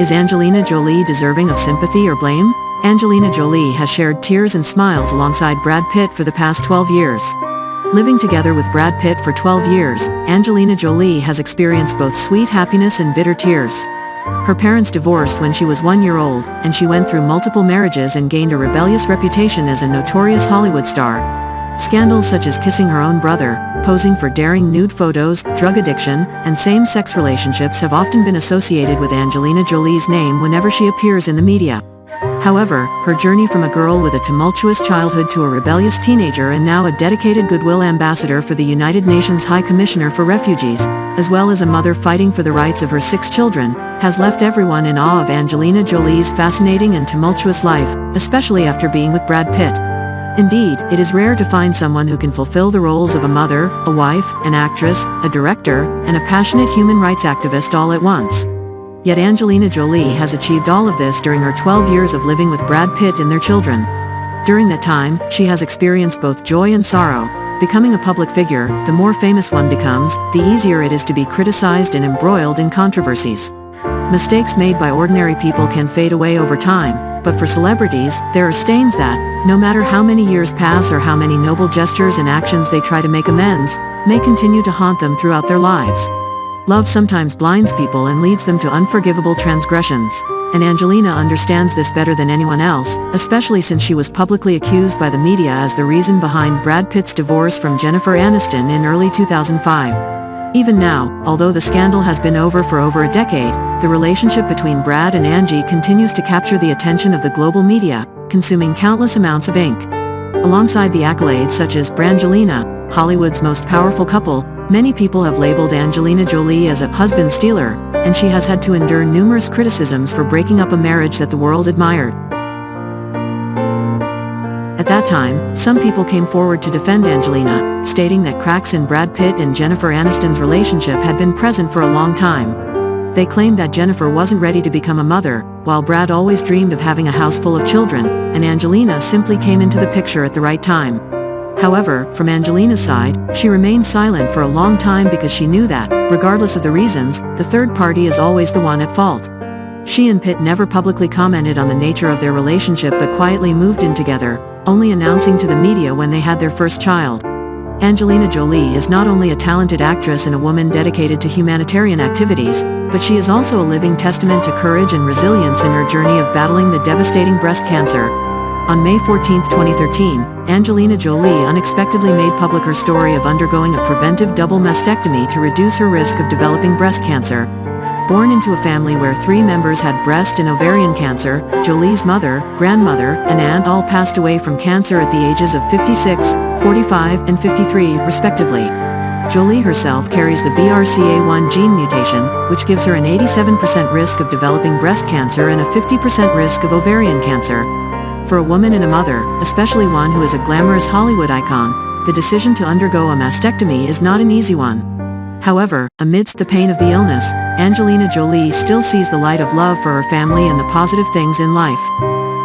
Is Angelina Jolie deserving of sympathy or blame? Angelina Jolie has shared tears and smiles alongside Brad Pitt for the past 12 years. Living together with Brad Pitt for 12 years, Angelina Jolie has experienced both sweet happiness and bitter tears. Her parents divorced when she was 1 year old, and she went through multiple marriages and gained a rebellious reputation as a notorious Hollywood star. Scandals such as kissing her own brother, posing for daring nude photos, drug addiction, and same-sex relationships have often been associated with Angelina Jolie's name whenever she appears in the media. However, her journey from a girl with a tumultuous childhood to a rebellious teenager and now a dedicated goodwill ambassador for the United Nations High Commissioner for Refugees, as well as a mother fighting for the rights of her 6 children, has left everyone in awe of Angelina Jolie's fascinating and tumultuous life, especially after being with Brad Pitt. Indeed, it is rare to find someone who can fulfill the roles of a mother, a wife, an actress, a director, and a passionate human rights activist all at once. Yet Angelina Jolie has achieved all of this during her 12 years of living with Brad Pitt and their children. During that time, she has experienced both joy and sorrow. Becoming a public figure, the more famous one becomes, the easier it is to be criticized and embroiled in controversies. Mistakes made by ordinary people can fade away over time, but for celebrities, there are stains that, no matter how many years pass or how many noble gestures and actions they try to make amends, may continue to haunt them throughout their lives. Love sometimes blinds people and leads them to unforgivable transgressions, and Angelina understands this better than anyone else, especially since she was publicly accused by the media as the reason behind Brad Pitt's divorce from Jennifer Aniston in early 2005. Even now, although the scandal has been over for over a decade, the relationship between Brad and Angie continues to capture the attention of the global media, consuming countless amounts of ink. Alongside the accolades such as Brangelina, Hollywood's most powerful couple, many people have labeled Angelina Jolie as a husband stealer, and she has had to endure numerous criticisms for breaking up a marriage that the world admired. At that time, some people came forward to defend Angelina, stating that cracks in Brad Pitt and Jennifer Aniston's relationship had been present for a long time. They claimed that Jennifer wasn't ready to become a mother, while Brad always dreamed of having a house full of children, and Angelina simply came into the picture at the right time. However, from Angelina's side, she remained silent for a long time because she knew that, regardless of the reasons, the third party is always the one at fault. She and Pitt never publicly commented on the nature of their relationship but quietly moved in together, only announcing to the media when they had their first child. Angelina Jolie is not only a talented actress and a woman dedicated to humanitarian activities, but she is also a living testament to courage and resilience in her journey of battling the devastating breast cancer. On May 14, 2013, Angelina Jolie unexpectedly made public her story of undergoing a preventive double mastectomy to reduce her risk of developing breast cancer. Born into a family where 3 members had breast and ovarian cancer, Jolie's mother, grandmother, and aunt all passed away from cancer at the ages of 56, 45, and 53, respectively. Jolie herself carries the BRCA1 gene mutation, which gives her an 87% risk of developing breast cancer and a 50% risk of ovarian cancer. For a woman and a mother, especially one who is a glamorous Hollywood icon, the decision to undergo a mastectomy is not an easy one. However, amidst the pain of the illness, Angelina Jolie still sees the light of love for her family and the positive things in life.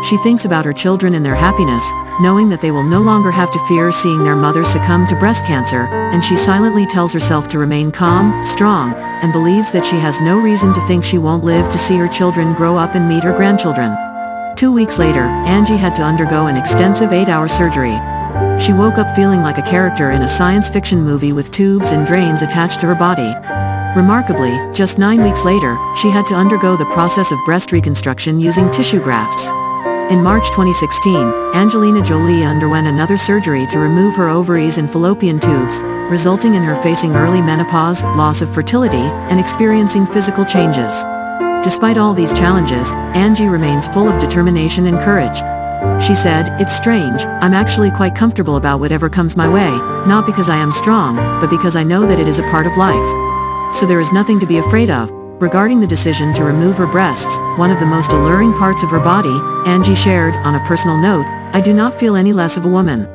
She thinks about her children and their happiness, knowing that they will no longer have to fear seeing their mother succumb to breast cancer, and she silently tells herself to remain calm, strong, and believes that she has no reason to think she won't live to see her children grow up and meet her grandchildren. 2 weeks later, Angie had to undergo an extensive 8-hour surgery. She woke up feeling like a character in a science fiction movie with tubes and drains attached to her body. Remarkably, just 9 weeks later, she had to undergo the process of breast reconstruction using tissue grafts. In March 2016, Angelina Jolie underwent another surgery to remove her ovaries and fallopian tubes, resulting in her facing early menopause, loss of fertility, and experiencing physical changes. Despite all these challenges, Angie remains full of determination and courage. She said, "It's strange, I'm actually quite comfortable about whatever comes my way, not because I am strong, but because I know that it is a part of life. So there is nothing to be afraid of." Regarding the decision to remove her breasts, one of the most alluring parts of her body, Angie shared, on a personal note, "I do not feel any less of a woman.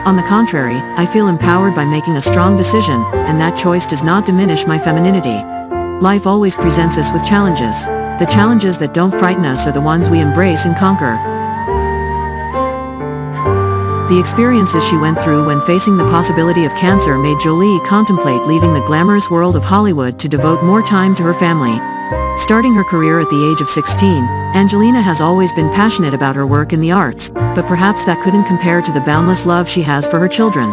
On the contrary, I feel empowered by making a strong decision, and that choice does not diminish my femininity. Life always presents us with challenges. The challenges that don't frighten us are the ones we embrace and conquer." The experiences she went through when facing the possibility of cancer made Jolie contemplate leaving the glamorous world of Hollywood to devote more time to her family. Starting her career at the age of 16, Angelina has always been passionate about her work in the arts, but perhaps that couldn't compare to the boundless love she has for her children.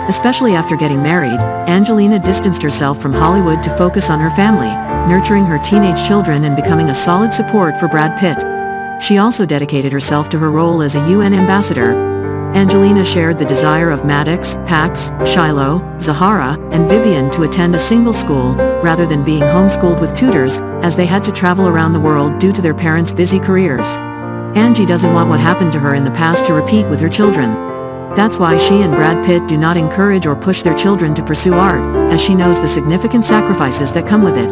Especially after getting married, Angelina distanced herself from Hollywood to focus on her family, nurturing her teenage children and becoming a solid support for Brad Pitt. She also dedicated herself to her role as a UN ambassador. Angelina shared the desire of Maddox, Pax, Shiloh, Zahara, and Vivian to attend a single school, rather than being homeschooled with tutors, as they had to travel around the world due to their parents' busy careers. Angie doesn't want what happened to her in the past to repeat with her children. That's why she and Brad Pitt do not encourage or push their children to pursue art, as she knows the significant sacrifices that come with it.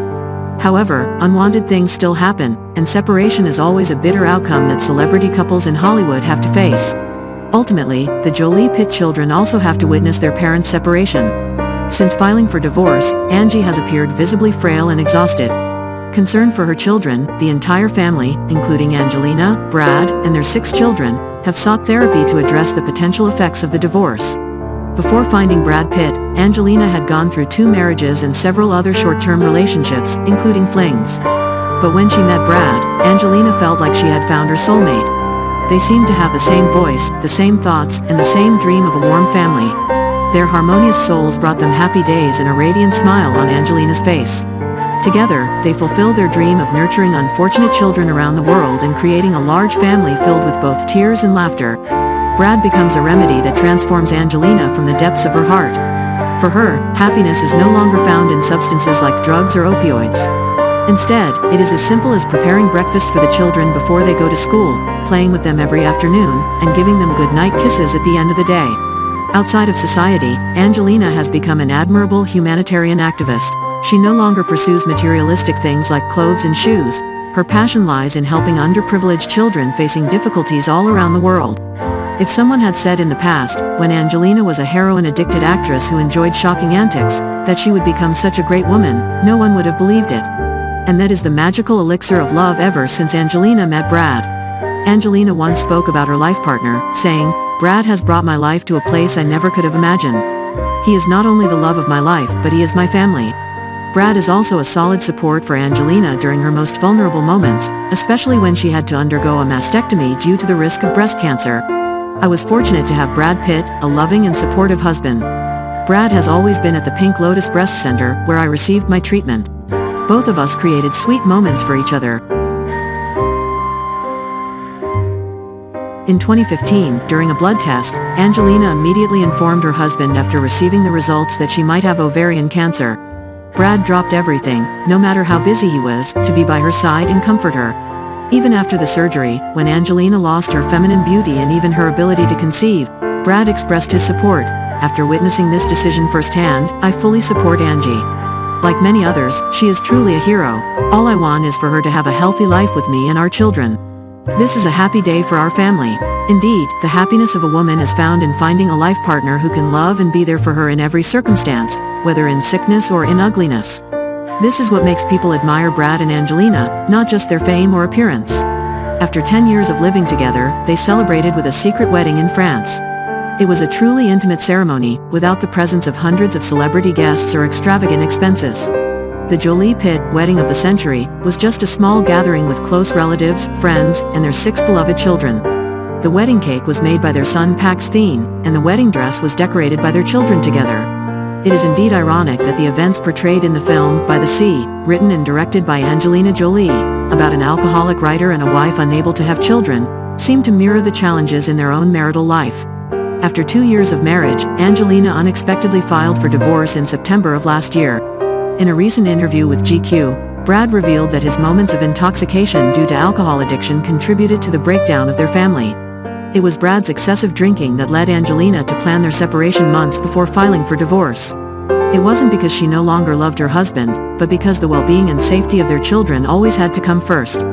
However, unwanted things still happen, and separation is always a bitter outcome that celebrity couples in Hollywood have to face. Ultimately, the Jolie-Pitt children also have to witness their parents' separation. Since filing for divorce, Angie has appeared visibly frail and exhausted. Concerned for her children, the entire family, including Angelina, Brad, and their 6 children, have sought therapy to address the potential effects of the divorce. Before finding Brad Pitt, Angelina had gone through 2 marriages and several other short-term relationships, including flings. But when she met Brad, Angelina felt like she had found her soulmate. They seemed to have the same voice, the same thoughts, and the same dream of a warm family. Their harmonious souls brought them happy days and a radiant smile on Angelina's face. Together, they fulfilled their dream of nurturing unfortunate children around the world and creating a large family filled with both tears and laughter. Brad becomes a remedy that transforms Angelina from the depths of her heart. For her, happiness is no longer found in substances like drugs or opioids. Instead, it is as simple as preparing breakfast for the children before they go to school, playing with them every afternoon, and giving them goodnight kisses at the end of the day. Outside of society, Angelina has become an admirable humanitarian activist. She no longer pursues materialistic things like clothes and shoes. Her passion lies in helping underprivileged children facing difficulties all around the world. If someone had said in the past, when Angelina was a heroin-addicted actress who enjoyed shocking antics, that she would become such a great woman, no one would have believed it. And that is the magical elixir of love ever since Angelina met Brad. Angelina once spoke about her life partner, saying, "Brad has brought my life to a place I never could have imagined. He is not only the love of my life, but he is my family." Brad is also a solid support for Angelina during her most vulnerable moments, especially when she had to undergo a mastectomy due to the risk of breast cancer. "I was fortunate to have Brad Pitt, a loving and supportive husband. Brad has always been at the Pink Lotus Breast Center, where I received my treatment. Both of us created sweet moments for each other." In 2015, during a blood test, Angelina immediately informed her husband after receiving the results that she might have ovarian cancer. Brad dropped everything, no matter how busy he was, to be by her side and comfort her. Even after the surgery, when Angelina lost her feminine beauty and even her ability to conceive, Brad expressed his support. "After witnessing this decision firsthand, I fully support Angie. Like many others, she is truly a hero. All I want is for her to have a healthy life with me and our children. This is a happy day for our family." Indeed, the happiness of a woman is found in finding a life partner who can love and be there for her in every circumstance, whether in sickness or in ugliness. This is what makes people admire Brad and Angelina, not just their fame or appearance. After 10 years of living together, they celebrated with a secret wedding in France. It was a truly intimate ceremony, without the presence of hundreds of celebrity guests or extravagant expenses. The Jolie-Pitt wedding of the century was just a small gathering with close relatives, friends, and their 6 beloved children. The wedding cake was made by their son Pax, and the wedding dress was decorated by their children together. It is indeed ironic that the events portrayed in the film, By the Sea, written and directed by Angelina Jolie, about an alcoholic writer and a wife unable to have children, seem to mirror the challenges in their own marital life. After 2 years of marriage, Angelina unexpectedly filed for divorce in September of last year. In a recent interview with GQ, Brad revealed that his moments of intoxication due to alcohol addiction contributed to the breakdown of their family. It was Brad's excessive drinking that led Angelina to plan their separation months before filing for divorce. It wasn't because she no longer loved her husband, but because the well-being and safety of their children always had to come first.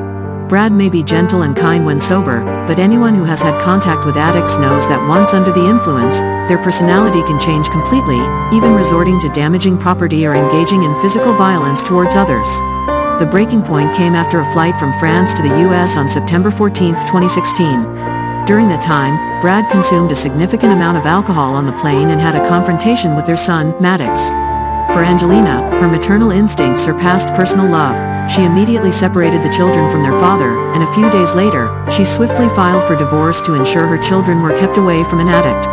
Brad may be gentle and kind when sober, but anyone who has had contact with addicts knows that once under the influence, their personality can change completely, even resorting to damaging property or engaging in physical violence towards others. The breaking point came after a flight from France to the US on September 14, 2016. During that time, Brad consumed a significant amount of alcohol on the plane and had a confrontation with their son, Maddox. For Angelina, her maternal instinct surpassed personal love. She immediately separated the children from their father, and a few days later, she swiftly filed for divorce to ensure her children were kept away from an addict.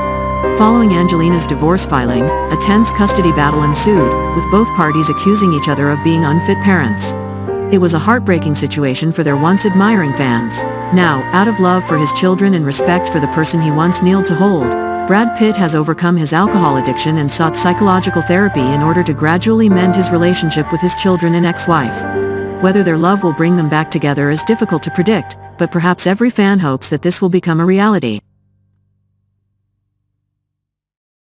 Following Angelina's divorce filing, a tense custody battle ensued, with both parties accusing each other of being unfit parents. It was a heartbreaking situation for their once admiring fans. Now, out of love for his children and respect for the person he once kneeled to hold, Brad Pitt has overcome his alcohol addiction and sought psychological therapy in order to gradually mend his relationship with his children and ex-wife. Whether their love will bring them back together is difficult to predict, but perhaps every fan hopes that this will become a reality.